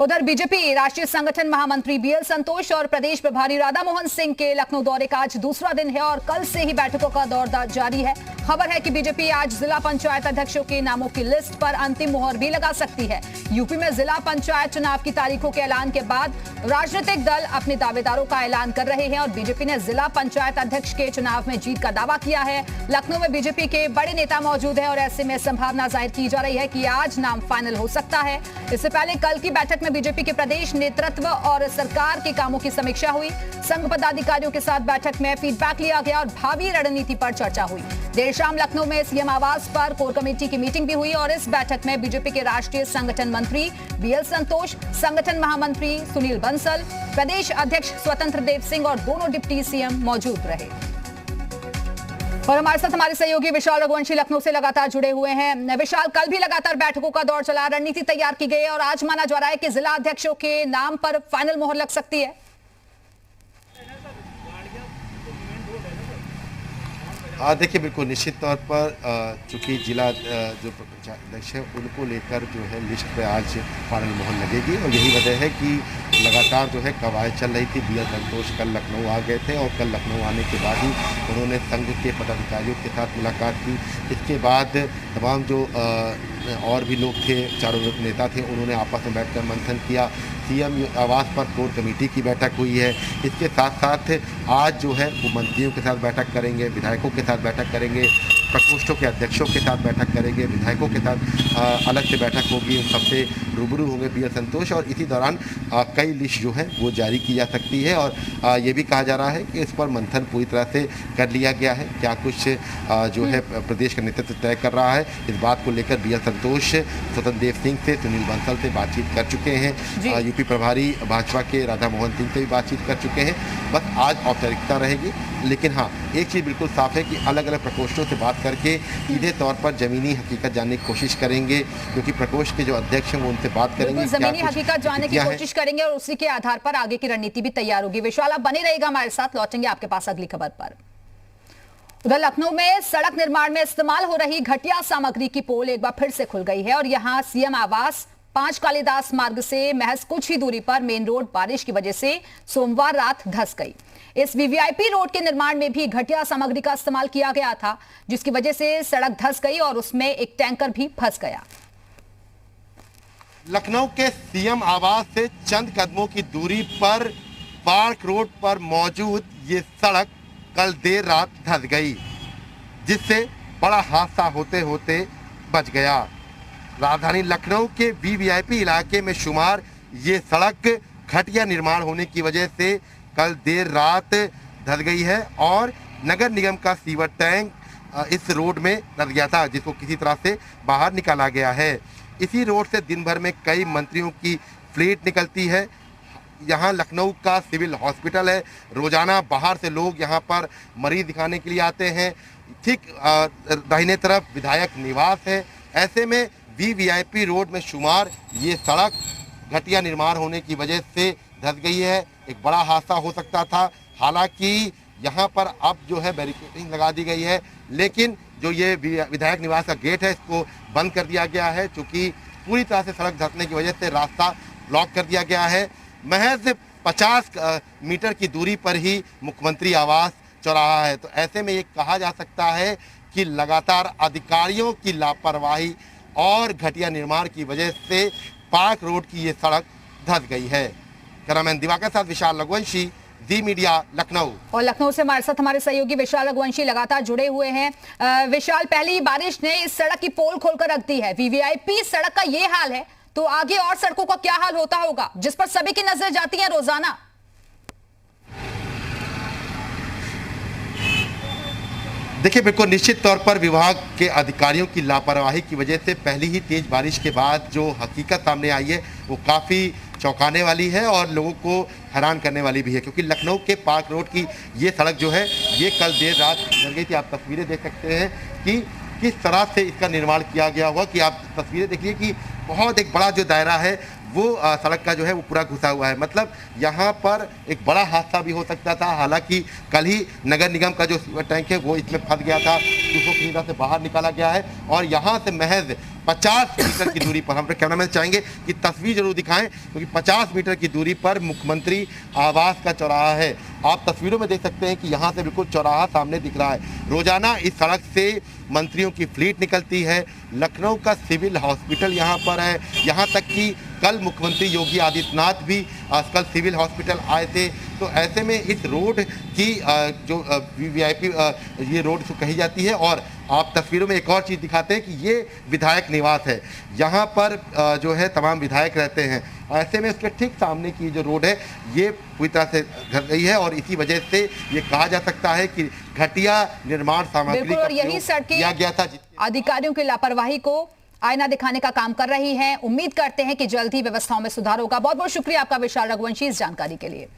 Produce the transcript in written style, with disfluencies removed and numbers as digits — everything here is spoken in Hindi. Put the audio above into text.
उधर बीजेपी राष्ट्रीय संगठन महामंत्री बीएल संतोष और प्रदेश प्रभारी राधा मोहन सिंह के लखनऊ दौरे का आज दूसरा दिन है और कल से ही बैठकों का दौर जारी है। खबर है कि बीजेपी आज जिला पंचायत अध्यक्षों के नामों की लिस्ट पर अंतिम मुहर भी लगा सकती है। यूपी में जिला पंचायत चुनाव की तारीखों के ऐलान के बाद राजनीतिक दल अपने दावेदारों का ऐलान कर रहे हैं और बीजेपी ने जिला पंचायत अध्यक्ष के चुनाव में जीत का दावा किया है। लखनऊ में बीजेपी के बड़े नेता मौजूद है और ऐसे में संभावना जाहिर की जा रही है कि आज नाम फाइनल हो सकता है। इससे पहले कल की बैठक में बीजेपी के प्रदेश नेतृत्व और सरकार के कामों की समीक्षा हुई। संघ पदाधिकारियों के साथ बैठक में फीडबैक लिया गया और भावी रणनीति पर चर्चा हुई। देर शाम लखनऊ में सीएम आवास पर कोर कमेटी की मीटिंग भी हुई और इस बैठक में बीजेपी के राष्ट्रीय संगठन मंत्री बीएल संतोष, संगठन महामंत्री सुनील बंसल, प्रदेश अध्यक्ष स्वतंत्र देव सिंह और दोनों डिप्टी सीएम मौजूद रहे। और हमारे साथ हमारे सहयोगी विशाल रघुवंशी लखनऊ से लगातार जुड़े हुए हैं। विशाल, कल भी लगातार बैठकों का दौर चला, रणनीति तैयार की गई है और आज माना जा रहा है कि जिला अध्यक्षों के नाम पर फाइनल मोहर लग सकती है। देखिए, बिल्कुल निश्चित तौर पर चूंकि जिला जो अध्यक्ष है उनको लेकर जो है लिस्ट पे आज फाइनल मोहर लगेगी और यही वजह है कि लगातार जो है कवायद चल रही थी। बीएल संतोष कल लखनऊ आ गए थे और कल लखनऊ आने के बाद ही उन्होंने संघ के पदाधिकारियों के साथ मुलाकात की। इसके बाद तमाम जो और भी लोग थे, चारों नेता थे, उन्होंने आपस में बैठकर मंथन किया। सीएम आवास पर कोर कमेटी की बैठक हुई है। इसके साथ साथ आज जो है वो मंत्रियों के साथ बैठक करेंगे, विधायकों के साथ बैठक करेंगे, प्रकोष्ठों के अध्यक्षों के साथ बैठक करेंगे, विधायकों के साथ अलग से बैठक होगी, उन सबसे रूबरू होंगे बीएल संतोष और इसी दौरान कई लिस्ट जो है वो जारी की जा सकती है। और ये भी कहा जा रहा है कि इस पर मंथन पूरी तरह से कर लिया गया है। क्या कुछ जो है प्रदेश का नेतृत्व तय कर रहा है, इस बात को लेकर बीएल संतोष स्वतंत्र देव सिंह से, सुनील बंसल से बातचीत कर चुके हैं। यूपी प्रभारी भाजपा के राधा मोहन सिंह से भी बातचीत कर चुके हैं। बस आज औपचारिकता रहेगी, लेकिन हाँ, एक चीज़ बिल्कुल साफ है कि अलग अलग प्रकोष्ठों से बात करके सीधे तौर पर जमीनी हकीकत जानने की कोशिश करेंगे, क्योंकि प्रकोष्ठ के जो अध्यक्ष हैं वो उनसे बात करेंगे, जमीनी हकीकत जानने की कोशिश करेंगे और उसी के आधार पर आगे की रणनीति भी तैयार होगी। विशाल, आप बने रहेगा हमारे साथ, लौटेंगे आपके पास अगली खबर पर। उधर लखनऊ में सड़क निर्माण में इस्तेमाल हो रही घटिया सामग्री की पोल एक बार फिर से खुल गई है और यहां सीएम आवास 5 कालिदास मार्ग से महज कुछ ही दूरी पर मेन रोड बारिश की वजह से सोमवार रात धंस गई। इस वीवीआईपी रोड के निर्माण में भी घटिया सामग्री का इस्तेमाल किया गया था, जिसकी वजह से सड़क धंस गई और उसमें एक टैंकर भी फंस गया। लखनऊ के सीएम आवास से चंद कदमों की दूरी पर पार्क रोड पर मौजूद ये सड़क कल देर रात धंस गई, जिससे बड़ा हादसा होते होते बच गया। राजधानी लखनऊ के वीवीआईपी इलाके में शुमार ये सड़क घटिया निर्माण होने की वजह से कल देर रात धंस गई है और नगर निगम का सीवर टैंक इस रोड में धंस गया था, जिसको किसी तरह से बाहर निकाला गया है। इसी रोड से दिन भर में कई मंत्रियों की फ्लीट निकलती है। यहाँ लखनऊ का सिविल हॉस्पिटल है, रोजाना बाहर से लोग यहाँ पर मरीज दिखाने के लिए आते हैं। ठीक दाहिने तरफ विधायक निवास है। ऐसे में वीवीआईपी रोड में शुमार ये सड़क घटिया निर्माण होने की वजह से धंस गई है। एक बड़ा हादसा हो सकता था। हालांकि यहाँ पर अब जो है बैरिकेडिंग लगा दी गई है, लेकिन जो ये विधायक निवास का गेट है इसको बंद कर दिया गया है, क्योंकि पूरी तरह से सड़क धंसने की वजह से रास्ता ब्लॉक कर दिया गया है। महज 50 मीटर की दूरी पर ही मुख्यमंत्री आवास चौराहा है। तो ऐसे में ये कहा जा सकता है कि लगातार अधिकारियों की लापरवाही और घटिया निर्माण की वजह से पार्क रोड की ये सड़क धंस गई है। कैमरामैन दिवाकर साथ विशाल रघुवंशी, जी मीडिया, लखनऊ। और लखनऊ से हमारे साथ हमारे सहयोगी विशाल रघुवंशी लगातार जुड़े हुए हैं। विशाल, पहली बारिश ने इस सड़क की पोल खोलकर रख दी है। वीवीआईपी सड़क का ये हाल है तो आगे और सड़कों का क्या हाल होता होगा, जिस पर सभी की नजर जाती है रोजाना? देखिए, बिल्कुल निश्चित तौर पर विभाग के अधिकारियों की लापरवाही की वजह से पहली ही तेज बारिश के बाद जो हकीकत सामने आई है वो काफ़ी चौंकाने वाली है और लोगों को हैरान करने वाली भी है, क्योंकि लखनऊ के पार्क रोड की ये सड़क जो है ये कल देर रात धंस गई थी। आप तस्वीरें देख सकते हैं कि किस तरह से इसका निर्माण किया गया हुआ, कि आप तस्वीरें देखिए कि बहुत एक बड़ा जो दायरा है वो सड़क का जो है वो पूरा घुसा हुआ है। मतलब यहाँ पर एक बड़ा हादसा भी हो सकता था। हालांकि कल ही नगर निगम का जो टैंक है वो इसमें फंस गया था, उसको पूरी तरह से बाहर निकाला गया है और यहाँ से महज 50 मीटर की दूरी पर, हम कैमरामैन चाहेंगे कि तस्वीर जरूर दिखाएं, क्योंकि 50 मीटर की दूरी पर मुख्यमंत्री आवास का चौराहा है। आप तस्वीरों में देख सकते हैं कि यहाँ से बिल्कुल चौराहा सामने दिख रहा है। रोजाना इस सड़क से मंत्रियों की फ्लीट निकलती है। लखनऊ का सिविल हॉस्पिटल यहाँ पर है। यहाँ तक कि कल मुख्यमंत्री योगी आदित्यनाथ भी कल सिविल हॉस्पिटल आए थे। तो ऐसे में इस रोड की जो वीवीआईपी ये रोड कही जाती है। और आप तस्वीरों में एक और चीज़ दिखाते हैं कि ये विधायक निवास है। यहाँ पर जो है तमाम विधायक रहते हैं। ऐसे में उसके ठीक सामने की जो रोड है ये पूरी तरह से घट गई है और इसी वजह से ये कहा जा सकता है कि घटिया निर्माण सामग्री का प्रयोग किया गया था। अधिकारियों की लापरवाही को आईना दिखाने का काम कर रही हैं। उम्मीद करते हैं कि जल्द ही व्यवस्थाओं में सुधार होगा। बहुत बहुत शुक्रिया आपका विशाल रघुवंशी इस जानकारी के लिए।